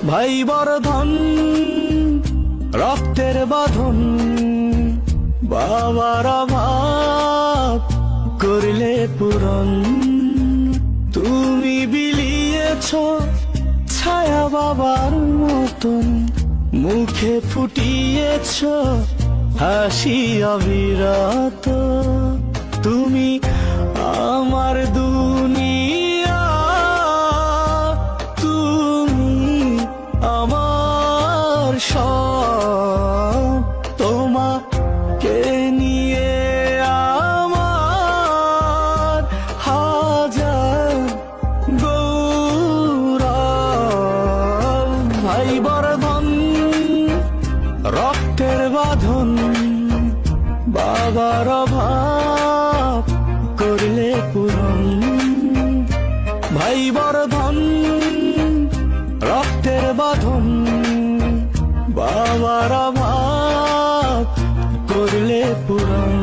ভাই বর্ধন রক্তের বাঁধন, বাবার অভাব করলে পূরণ। তুমি বিলিয়েছ ছায়া বাবার মতন, মুখে ফুটিয়েছ হাসি অবিরত। তুমি আমার দুনিয়া, তুমি আমার সব। তোমাকে নিয়ে আমার হাজার গৌরব। ভাই বর্ধন রক্তের বাঁধন, বাবার অভাব করলে পূরণ। ভাই বর্ধন রক্তের বাঁধন, বাবার অভাব করলে পূরণ।